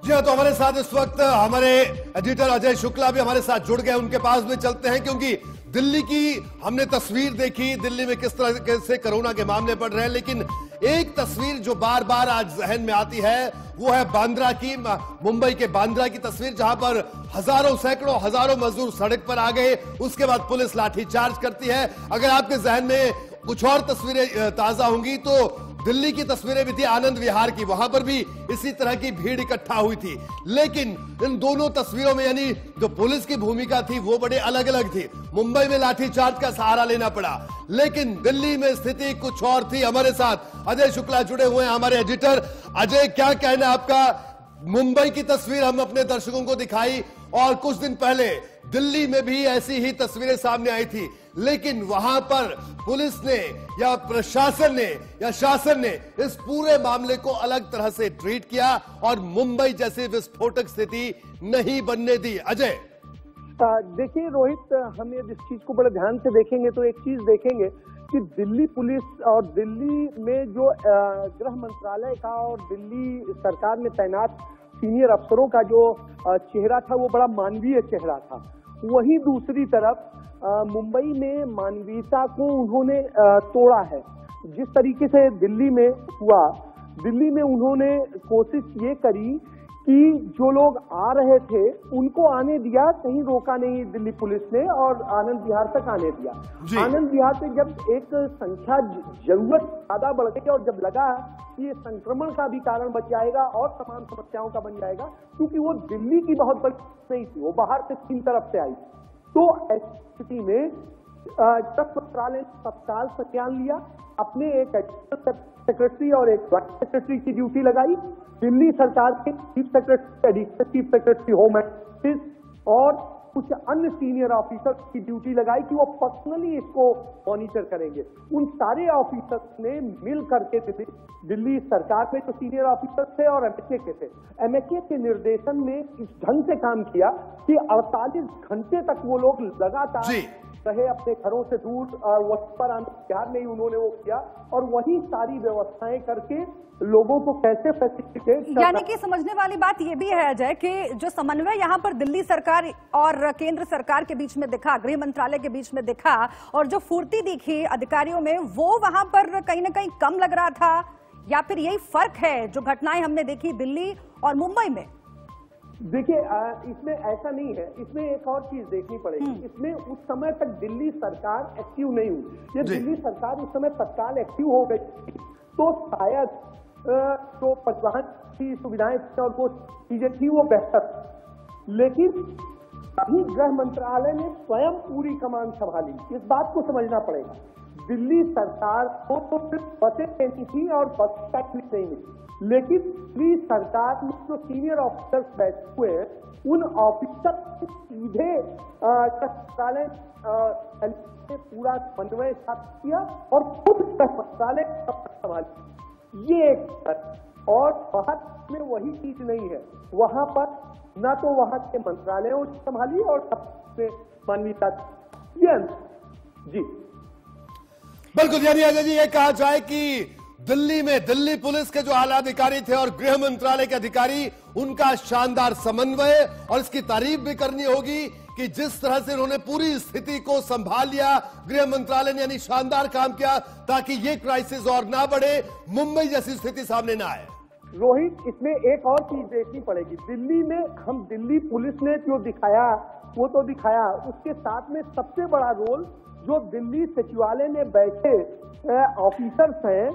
जी हाँ, तो हमारे साथ इस वक्त हमारे एडिटर अजय शुक्ला भी हमारे साथ जुड़ गए। उनके पास भी चलते हैं क्योंकि दिल्ली की हमने तस्वीर देखी, दिल्ली में किस तरह से कोरोना के मामले बढ़ रहे हैं, लेकिन एक तस्वीर जो बार बार आज जहन में आती है वो है बांद्रा की, मुंबई के बांद्रा की तस्वीर, जहां पर हजारों सैकड़ों हजारों मजदूर सड़क पर आ गए। उसके बाद पुलिस लाठीचार्ज करती है। अगर आपके जहन में कुछ और तस्वीरें ताजा होंगी तो दिल्ली की तस्वीरें भी थी आनंद विहार की, वहां पर भी इसी तरह की भीड़ इकट्ठा हुई थी। लेकिन इन दोनों तस्वीरों में यानी जो पुलिस की भूमिका थी वो बड़े अलग अलग थी। मुंबई में लाठीचार्ज का सहारा लेना पड़ा, लेकिन दिल्ली में स्थिति कुछ और थी। हमारे साथ अजय शुक्ला जुड़े हुए हैं, हमारे एडिटर। अजय, क्या कहना आपका? मुंबई की तस्वीर हम अपने दर्शकों को दिखाई और कुछ दिन पहले दिल्ली में भी ऐसी ही तस्वीरें सामने आई थी, लेकिन वहां पर पुलिस ने या प्रशासन ने या शासन ने इस पूरे मामले को अलग तरह से ट्रीट किया और मुंबई जैसी विस्फोटक स्थिति नहीं बनने दी। अजय, देखिए रोहित, हम ये इस चीज को बड़े ध्यान से देखेंगे तो एक चीज देखेंगे कि दिल्ली पुलिस और दिल्ली में जो गृह मंत्रालय का और दिल्ली सरकार में तैनात सीनियर अफसरों का जो चेहरा था वो बड़ा मानवीय चेहरा था। वहीं दूसरी तरफ मुंबई में मानवीयता को उन्होंने तोड़ा है। जिस तरीके से दिल्ली में हुआ, दिल्ली में उन्होंने कोशिश ये करी कि जो लोग आ रहे थे उनको आने दिया, कहीं रोका नहीं दिल्ली पुलिस ने और आनंद विहार तक आने दिया। आनंद विहार से जब एक संख्या जरूरत ज्यादा बढ़ गई और जब लगा कि ये संक्रमण का भी कारण बच जाएगा और तमाम समस्याओं का बन जाएगा, क्योंकि वो दिल्ली की बहुत बड़ी नहीं थी, वो बाहर से तीन तरफ से आई, तो ऐसी स्थिति में गृह मंत्रालय ने तत्काल संज्ञान लिया, अपने एक सेक्रेटरी और एक वाइस सेक्रेटरी की ड्यूटी लगाई। दिल्ली सरकार के chief secretary, additional chief secretary home affairs और कुछ अन्य सीनियर ऑफिसर्स की ड्यूटी लगाई कि वो पर्सनली इसको मॉनिटर करेंगे। उन सारे ऑफिसर्स ने मिल करके दिल्ली सरकार में जो सीनियर ऑफिसर्स थे और एमएचए के थे, एमएचए के निर्देशन में इस ढंग से काम किया कि 48 घंटे तक वो लोग लगातार रहे अपने घरों से दूर, वहीं पर बिहार में ही उन्होंने वो किया और वही सारी व्यवस्थाएं करके लोगों को कैसे फैसिलिटेट, यानी कि समझने वाली बात ये भी है अजय कि जो समन्वय यहाँ पर दिल्ली सरकार और केंद्र सरकार के बीच में दिखा, गृह मंत्रालय के बीच में दिखा और जो फुर्ती दिखी अधिकारियों में, वो वहां पर कहीं ना कहीं कम लग रहा था, या फिर यही फर्क है जो घटनाएं हमने देखी दिल्ली और मुंबई में? देखिए, इसमें ऐसा नहीं है, इसमें एक और चीज देखनी पड़ेगी। इसमें उस समय तक दिल्ली सरकार एक्टिव नहीं हुई। ये दिल्ली सरकार उस समय तत्काल एक्टिव हो गई तो शायद जो परिवहन की सुविधाएं थी और वो चीजें थी वो बेहतर, लेकिन अभी गृह मंत्रालय ने स्वयं पूरी कमान संभाली। इस बात को समझना पड़ेगा, दिल्ली सरकार को तो सिर्फ बसें देनी थी और बस टैक्स नहीं मिली, लेकिन दिल्ली सरकार में जो सीनियर ऑफिसर्स बैठे हुए हैं उन ऑफिसर सीधे मंत्रालय ने पूरा समन्वय स्थापित किया और खुद मंत्रालय संभाली। ये एक और बाहर में वही चीज नहीं है, वहां पर न तो वहां के मंत्रालयों ने संभाली और मानवीयता जी बिल्कुल। यानी अजय जी, ये कहा जाए कि दिल्ली में दिल्ली पुलिस के जो आला अधिकारी थे और गृह मंत्रालय के अधिकारी, उनका शानदार समन्वय, और इसकी तारीफ भी करनी होगी कि जिस तरह से उन्होंने पूरी स्थिति को संभाल लिया, गृह मंत्रालय ने यानी शानदार काम किया ताकि ये क्राइसिस और ना बढ़े, मुंबई जैसी स्थिति सामने ना आए। रोहित, इसमें एक और चीज देखनी पड़ेगी। दिल्ली में हम दिल्ली पुलिस ने जो दिखाया वो तो दिखाया, उसके साथ में सबसे बड़ा रोल जो दिल्ली सचिवालय में बैठे ऑफिसर्स हैं,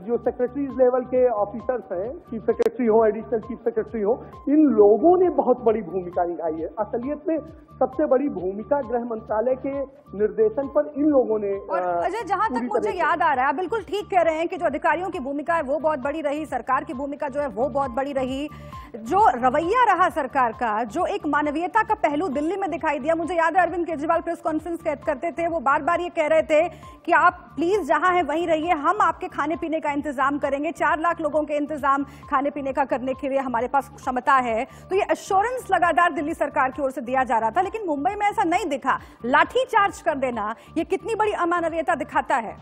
जो सेक्रेटरीज लेवल के ऑफिसर्स हैं, चीफ सेक्रेटरी हो, एडिशनल चीफ सेक्रेटरी हो, इन लोगों ने बहुत बड़ी भूमिका निभाई है। असलियत में सबसे बड़ी भूमिका गृह मंत्रालय के निर्देशन पर इन लोगों ने। और अजय, जहां तक मुझे याद आ रहा है, बिल्कुल ठीक कह रहे हैं कि जो अधिकारियों की भूमिका है वो बहुत बड़ी रही, सरकार की भूमिका जो है वो बहुत बड़ी रही। जो रवैया रहा सरकार का, जो एक मानवीयता का पहलू दिल्ली में दिखाई दिया, मुझे याद है अरविंद केजरीवाल प्रेस कॉन्फ्रेंस करते थे, वो बार बार ये कह रहे थे कि आप प्लीज जहां है वहीं रहिए, हम आपके खाने पीने का इंतजाम करेंगे, 4 लाख लोगों के इंतजाम खाने पीने का करने के लिए हमारे पास क्षमता है। तो ये एश्योरेंस लगातार दिल्ली सरकार की ओर से दिया जा रहा था, लेकिन मुंबई में ऐसा नहीं दिखा। लाठी चार्ज कर देना ये कितनी बड़ी अमानवीयता दिखाता है?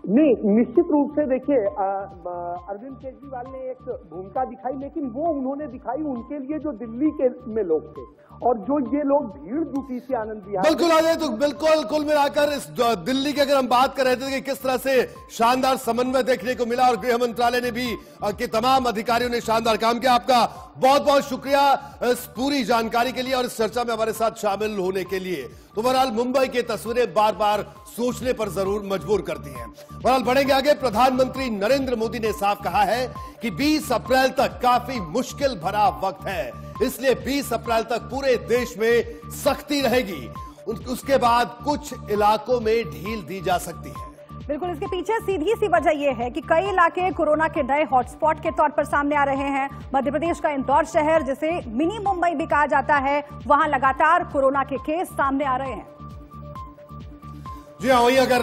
नहीं, निश्चित रूप से देखिए अरविंद केजरीवाल ने एक भूमिका दिखाई, लेकिन वो उन्होंने दिखाई उनके लिए जो दिल्ली के में लोग थे और जो ये लोग भीड़ जुटी थी आनंद विहार। बिल्कुल अजय, तो बिल्कुल कुल मिलाकर इस दिल्ली की अगर हम बात कर रहे थे कि किस तरह से शानदार समन्वय देखने को मिला और गृह मंत्रालय ने भी के तमाम अधिकारियों ने शानदार काम किया। आपका बहुत बहुत शुक्रिया इस पूरी जानकारी के लिए और इस चर्चा में हमारे साथ शामिल होने के लिए। तो बहरहाल मुंबई की तस्वीरें बार बार सोचने पर जरूर मजबूर करती हैं। बहरहाल बढ़ेंगे आगे। प्रधानमंत्री नरेंद्र मोदी ने साफ कहा है कि 20 अप्रैल तक काफी मुश्किल भरा वक्त है, इसलिए 20 अप्रैल तक पूरे देश में सख्ती रहेगी। उसके बाद कुछ इलाकों में ढील दी जा सकती है। बिल्कुल, इसके पीछे सीधी सी वजह यह है कि कई इलाके कोरोना के नए हॉटस्पॉट के तौर पर सामने आ रहे हैं। मध्य प्रदेश का इंदौर शहर, जिसे मिनी मुंबई भी कहा जाता है, वहां लगातार कोरोना के केस सामने आ रहे हैं। जी हाँ, वहीं अगर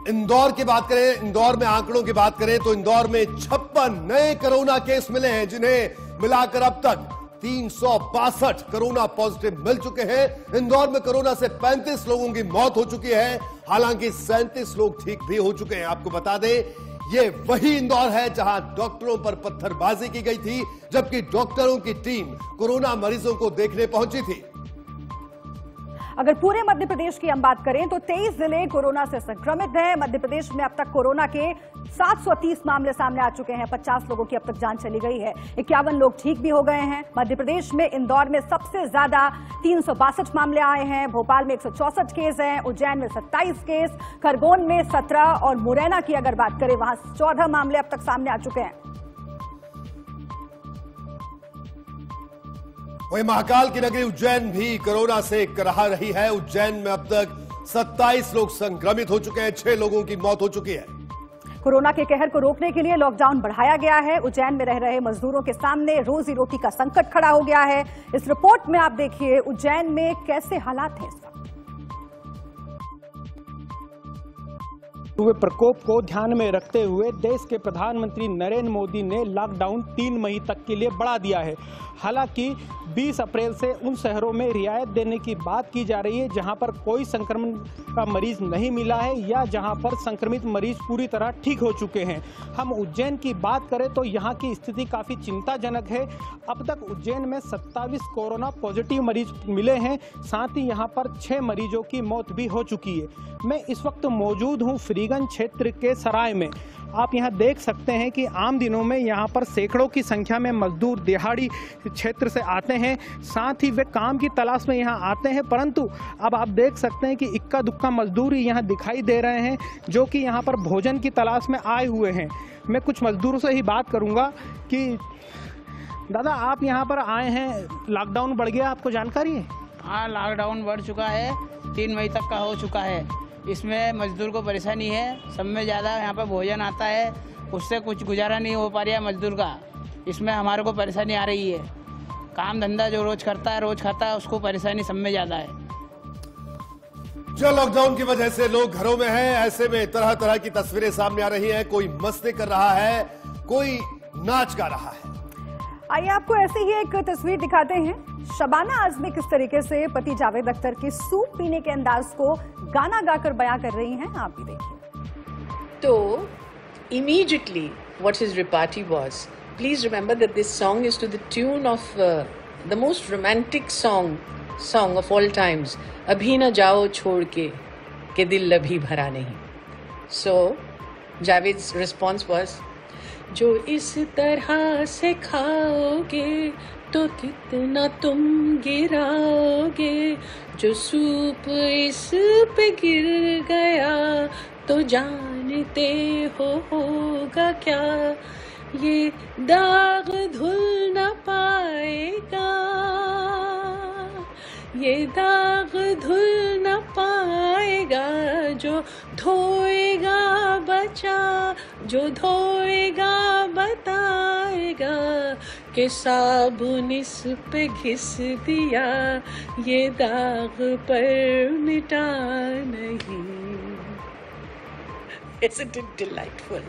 इंदौर की बात करें, इंदौर में आंकड़ों की बात करें तो इंदौर में 56 नए कोरोना केस मिले हैं, जिन्हें मिलाकर अब तक 362 कोरोना पॉजिटिव मिल चुके हैं। इंदौर में कोरोना से 35 लोगों की मौत हो चुकी है, हालांकि 37 लोग ठीक भी हो चुके हैं। आपको बता दें, ये वही इंदौर है जहां डॉक्टरों पर पत्थरबाजी की गई थी, जबकि डॉक्टरों की टीम कोरोना मरीजों को देखने पहुंची थी। अगर पूरे मध्य प्रदेश की हम बात करें तो 23 जिले कोरोना से संक्रमित हैं। मध्य प्रदेश में अब तक कोरोना के 730 मामले सामने आ चुके हैं। 50 लोगों की अब तक जान चली गई है। 51 लोग ठीक भी हो गए हैं। मध्य प्रदेश में इंदौर में सबसे ज्यादा 362 मामले आए हैं। भोपाल में 164 केस हैं। उज्जैन में 27 केस, खरगोन में 17 और मुरैना की अगर बात करें वहां 14 मामले अब तक सामने आ चुके हैं। वहीं महाकाल की नगरी उज्जैन भी कोरोना से कराह रही है। उज्जैन में अब तक 27 लोग संक्रमित हो चुके हैं, 6 लोगों की मौत हो चुकी है। कोरोना के कहर को रोकने के लिए लॉकडाउन बढ़ाया गया है। उज्जैन में रह रहे मजदूरों के सामने रोजी रोटी का संकट खड़ा हो गया है। इस रिपोर्ट में आप देखिए उज्जैन में कैसे हालात हैं इस वक्त। हुए प्रकोप को ध्यान में रखते हुए देश के प्रधानमंत्री नरेंद्र मोदी ने लॉकडाउन 3 मई तक के लिए बढ़ा दिया है। हालांकि 20 अप्रैल से उन शहरों में रियायत देने की बात की जा रही है जहां पर कोई संक्रमण का मरीज नहीं मिला है या जहां पर संक्रमित मरीज पूरी तरह ठीक हो चुके हैं। हम उज्जैन की बात करें तो यहां की स्थिति काफ़ी चिंताजनक है। अब तक उज्जैन में 27 कोरोना पॉजिटिव मरीज मिले हैं, साथ ही यहां पर 6 मरीजों की मौत भी हो चुकी है। मैं इस वक्त मौजूद हूं फ्रीगंज क्षेत्र के सराय में। आप यहां देख सकते हैं कि आम दिनों में यहां पर सैकड़ों की संख्या में मजदूर दिहाड़ी क्षेत्र से आते हैं, साथ ही वे काम की तलाश में यहां आते हैं, परंतु अब आप देख सकते हैं कि इक्का दुक्का मजदूर यहां दिखाई दे रहे हैं जो कि यहां पर भोजन की तलाश में आए हुए हैं। मैं कुछ मजदूरों से ही बात करूंगा कि दादा आप यहां पर आए हैं, लॉकडाउन बढ़ गया, आपको जानकारी है? हाँ, लॉकडाउन बढ़ चुका है, 3 मई तक का हो चुका है। इसमें मजदूर को परेशानी है, सब में ज़्यादा यहाँ पर भोजन आता है, उससे कुछ गुजारा नहीं हो पा रहा है मजदूर का। इसमें हमारे को परेशानी आ रही है। काम धंधा जो रोज करता है, रोज खाता है, उसको परेशानी सब में ज़्यादा है। जो लॉकडाउन की वजह से लोग घरों में हैं, ऐसे में तरह तरह की तस्वीरें सामने आ रही हैं। कोई मस्ती कर रहा है, कोई नाच गा रहा है। आइए आपको ऐसे ही एक तस्वीर दिखाते हैं। शबाना आजमी किस तरीके से पति जावेद अख्तर के सूप पीने के अंदाज को गाना गाकर बयां कर रही हैं, आप भी देखिए। तो immediately what his repartee was, please remember that this song is to the tune of the most romantic song of all times, अभी न जाओ छोड़ के दिल अभी भरा नहीं। So Javed's response was, जो इस तरह से खाओगे तो कितना तुम गिराओगे, जो सूप इस पे गिर गया तो जानते होगा क्या, ये दाग धुल न पाएगा, ये दाग धुल न पाएगा, जो धोएगा बचा, जो धोएगा बताएगा कि साबुन इस पे घिस दिया, ये दाग पर मिटा नहीं। Isn't it delightful?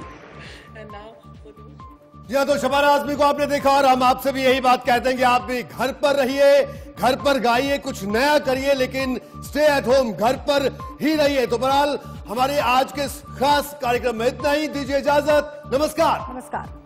And now for those... जी हाँ, तो शबाना आजमी को आपने देखा और हम आपसे भी यही बात कहते हैं कि आप भी घर पर रहिए, घर पर गाइए, कुछ नया करिए, लेकिन स्टे एट होम, घर पर ही रहिए। तो बहरहाल हमारे आज के इस खास कार्यक्रम में इतना ही। दीजिए इजाजत। नमस्कार। नमस्कार।